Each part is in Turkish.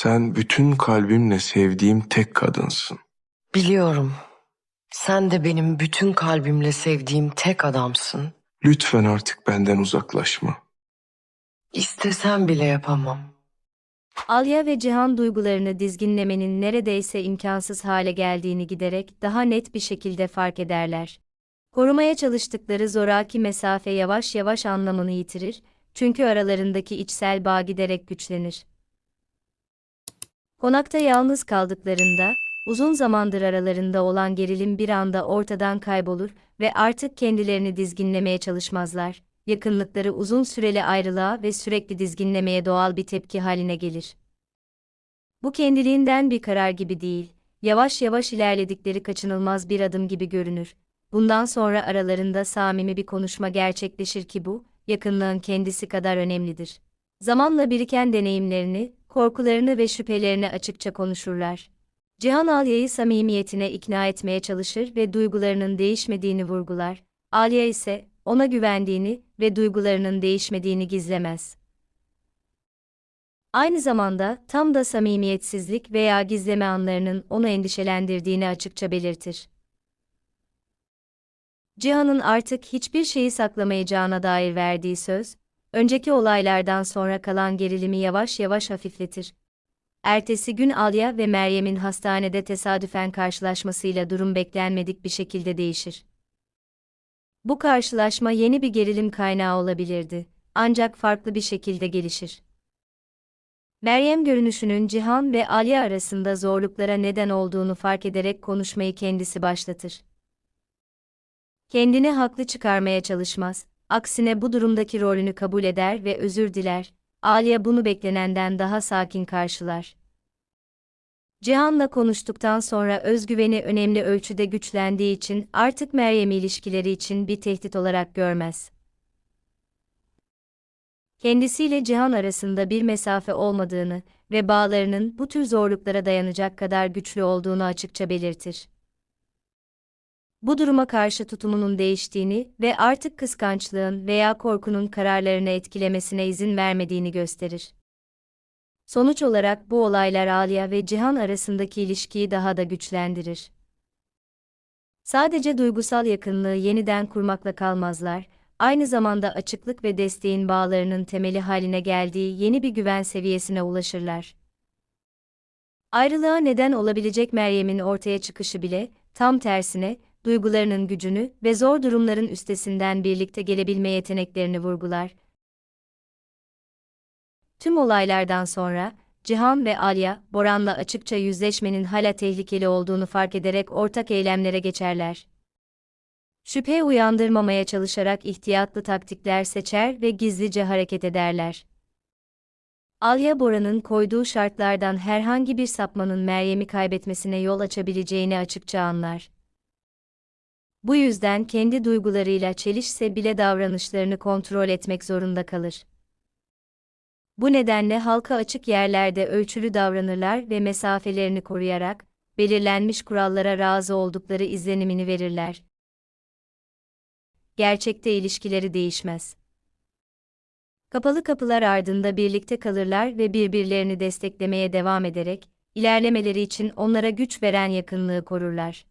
Sen bütün kalbimle sevdiğim tek kadınsın. Biliyorum. Sen de benim bütün kalbimle sevdiğim tek adamsın. Lütfen artık benden uzaklaşma. İstesem bile yapamam. Alya ve Cihan duygularını dizginlemenin neredeyse imkansız hale geldiğini giderek daha net bir şekilde fark ederler. Korumaya çalıştıkları zoraki mesafe yavaş yavaş anlamını yitirir, çünkü aralarındaki içsel bağ giderek güçlenir. Konakta yalnız kaldıklarında, uzun zamandır aralarında olan gerilim bir anda ortadan kaybolur ve artık kendilerini dizginlemeye çalışmazlar. Yakınlıkları uzun süreli ayrılığa ve sürekli dizginlemeye doğal bir tepki haline gelir. Bu kendiliğinden bir karar gibi değil, yavaş yavaş ilerledikleri kaçınılmaz bir adım gibi görünür. Bundan sonra aralarında samimi bir konuşma gerçekleşir ki bu, yakınlığın kendisi kadar önemlidir. Zamanla biriken deneyimlerini, korkularını ve şüphelerini açıkça konuşurlar. Cihan Alya'yı samimiyetine ikna etmeye çalışır ve duygularının değişmediğini vurgular. Alya ise, ona güvendiğini ve duygularının değişmediğini gizlemez. Aynı zamanda tam da samimiyetsizlik veya gizleme anlarının onu endişelendirdiğini açıkça belirtir. Cihan'ın artık hiçbir şeyi saklamayacağına dair verdiği söz, önceki olaylardan sonra kalan gerilimi yavaş yavaş hafifletir. Ertesi gün Alya ve Meryem'in hastanede tesadüfen karşılaşmasıyla durum beklenmedik bir şekilde değişir. Bu karşılaşma yeni bir gerilim kaynağı olabilirdi, ancak farklı bir şekilde gelişir. Meryem görünüşünün Cihan ve Alya arasında zorluklara neden olduğunu fark ederek konuşmayı kendisi başlatır. Kendini haklı çıkarmaya çalışmaz, aksine bu durumdaki rolünü kabul eder ve özür diler. Alya bunu beklenenden daha sakin karşılar. Cihan'la konuştuktan sonra özgüveni önemli ölçüde güçlendiği için artık Meryem'i ilişkileri için bir tehdit olarak görmez. Kendisiyle Cihan arasında bir mesafe olmadığını ve bağlarının bu tür zorluklara dayanacak kadar güçlü olduğunu açıkça belirtir. Bu duruma karşı tutumunun değiştiğini ve artık kıskançlığın veya korkunun kararlarını etkilemesine izin vermediğini gösterir. Sonuç olarak bu olaylar Alya ve Cihan arasındaki ilişkiyi daha da güçlendirir. Sadece duygusal yakınlığı yeniden kurmakla kalmazlar, aynı zamanda açıklık ve desteğin bağlarının temeli haline geldiği yeni bir güven seviyesine ulaşırlar. Ayrılığa neden olabilecek Meryem'in ortaya çıkışı bile, tam tersine, duygularının gücünü ve zor durumların üstesinden birlikte gelebilme yeteneklerini vurgular. Tüm olaylardan sonra, Cihan ve Alya, Boran'la açıkça yüzleşmenin hala tehlikeli olduğunu fark ederek ortak eylemlere geçerler. Şüphe uyandırmamaya çalışarak ihtiyatlı taktikler seçer ve gizlice hareket ederler. Alya Bora'nın koyduğu şartlardan herhangi bir sapmanın Meryem'i kaybetmesine yol açabileceğini açıkça anlar. Bu yüzden kendi duygularıyla çelişse bile davranışlarını kontrol etmek zorunda kalır. Bu nedenle halka açık yerlerde ölçülü davranırlar ve mesafelerini koruyarak, belirlenmiş kurallara razı oldukları izlenimini verirler. Gerçekte ilişkileri değişmez. Kapalı kapılar ardında birlikte kalırlar ve birbirlerini desteklemeye devam ederek, ilerlemeleri için onlara güç veren yakınlığı korurlar.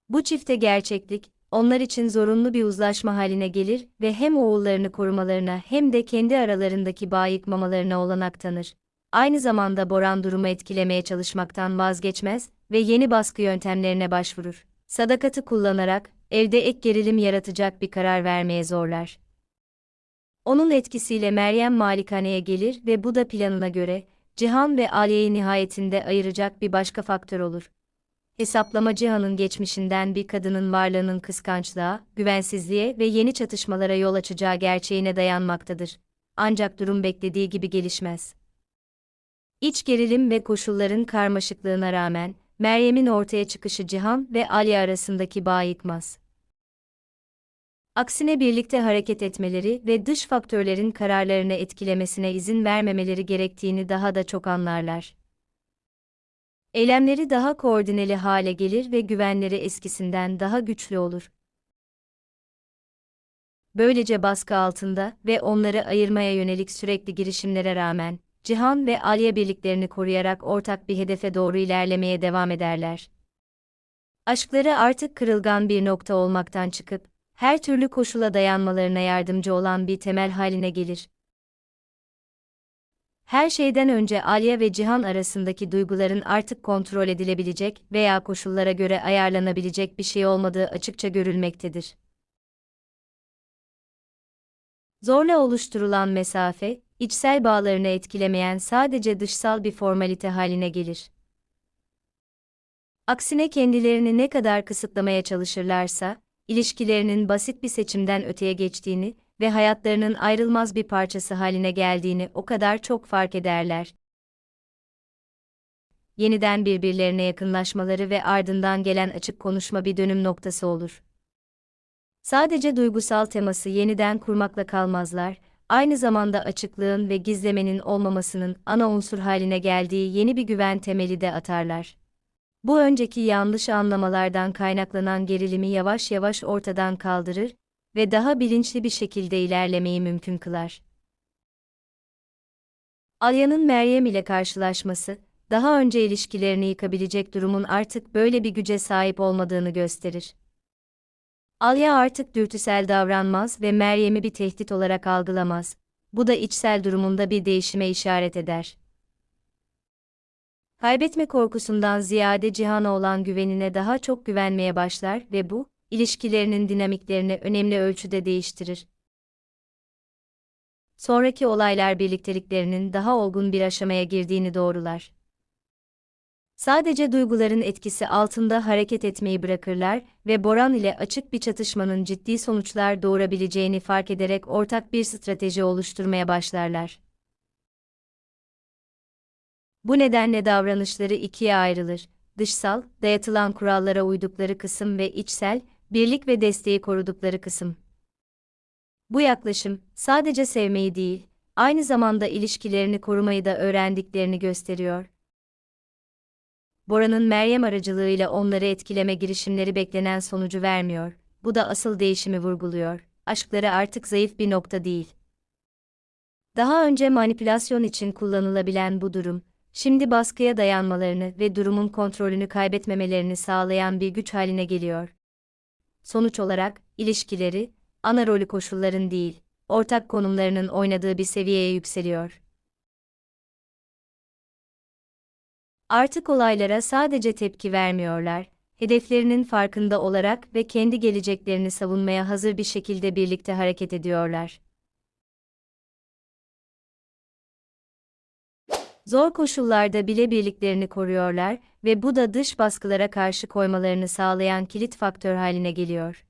Bu çifte gerçeklik, onlar için zorunlu bir uzlaşma haline gelir ve hem oğullarını korumalarına hem de kendi aralarındaki bağı yıkmamalarına olanak tanır. Aynı zamanda Boran durumu etkilemeye çalışmaktan vazgeçmez ve yeni baskı yöntemlerine başvurur. Sadakati kullanarak, evde ek gerilim yaratacak bir karar vermeye zorlar. Onun etkisiyle Meryem malikaneye gelir ve bu da planına göre, Cihan ve Alya'yı nihayetinde ayıracak bir başka faktör olur. Hesaplama Cihan'ın geçmişinden bir kadının varlığının kıskançlığa, güvensizliğe ve yeni çatışmalara yol açacağı gerçeğine dayanmaktadır. Ancak durum beklediği gibi gelişmez. İç gerilim ve koşulların karmaşıklığına rağmen, Meryem'in ortaya çıkışı Cihan ve Alya arasındaki bağı yıkmaz. Aksine birlikte hareket etmeleri ve dış faktörlerin kararlarını etkilemesine izin vermemeleri gerektiğini daha da çok anlarlar. Eylemleri daha koordineli hale gelir ve güvenleri eskisinden daha güçlü olur. Böylece baskı altında ve onları ayırmaya yönelik sürekli girişimlere rağmen, Cihan ve Alya birliklerini koruyarak ortak bir hedefe doğru ilerlemeye devam ederler. Aşkları artık kırılgan bir nokta olmaktan çıkıp, her türlü koşula dayanmalarına yardımcı olan bir temel haline gelir. Her şeyden önce Alya ve Cihan arasındaki duyguların artık kontrol edilebilecek veya koşullara göre ayarlanabilecek bir şey olmadığı açıkça görülmektedir. Zorla oluşturulan mesafe, içsel bağlarını etkilemeyen sadece dışsal bir formalite haline gelir. Aksine kendilerini ne kadar kısıtlamaya çalışırlarsa, ilişkilerinin basit bir seçimden öteye geçtiğini ve hayatlarının ayrılmaz bir parçası haline geldiğini o kadar çok fark ederler. Yeniden birbirlerine yakınlaşmaları ve ardından gelen açık konuşma bir dönüm noktası olur. Sadece duygusal teması yeniden kurmakla kalmazlar, aynı zamanda açıklığın ve gizlemenin olmamasının ana unsur haline geldiği yeni bir güven temeli de atarlar. Bu önceki yanlış anlamalardan kaynaklanan gerilimi yavaş yavaş ortadan kaldırır ve daha bilinçli bir şekilde ilerlemeyi mümkün kılar. Alya'nın Meryem ile karşılaşması, daha önce ilişkilerini yıkabilecek durumun artık böyle bir güce sahip olmadığını gösterir. Alya artık dürtüsel davranmaz ve Meryem'i bir tehdit olarak algılamaz. Bu da içsel durumunda bir değişime işaret eder. Kaybetme korkusundan ziyade Cihan'a olan güvenine daha çok güvenmeye başlar ve bu, ilişkilerinin dinamiklerini önemli ölçüde değiştirir. Sonraki olaylar birlikteliklerinin daha olgun bir aşamaya girdiğini doğrular. Sadece duyguların etkisi altında hareket etmeyi bırakırlar ve Boran ile açık bir çatışmanın ciddi sonuçlar doğurabileceğini fark ederek ortak bir strateji oluşturmaya başlarlar. Bu nedenle davranışları ikiye ayrılır: dışsal, dayatılan kurallara uydukları kısım ve içsel, birlik ve desteği korudukları kısım. Bu yaklaşım, sadece sevmeyi değil, aynı zamanda ilişkilerini korumayı da öğrendiklerini gösteriyor. Bora'nın Meryem aracılığıyla onları etkileme girişimleri beklenen sonucu vermiyor. Bu da asıl değişimi vurguluyor. Aşkları artık zayıf bir nokta değil. Daha önce manipülasyon için kullanılabilen bu durum, şimdi baskıya dayanmalarını ve durumun kontrolünü kaybetmemelerini sağlayan bir güç haline geliyor. Sonuç olarak, ilişkileri, ana rolü koşulların değil, ortak konumlarının oynadığı bir seviyeye yükseliyor. Artık olaylara sadece tepki vermiyorlar, hedeflerinin farkında olarak ve kendi geleceklerini savunmaya hazır bir şekilde birlikte hareket ediyorlar. Zor koşullarda bile birliklerini koruyorlar ve bu da dış baskılara karşı koymalarını sağlayan kilit faktör haline geliyor.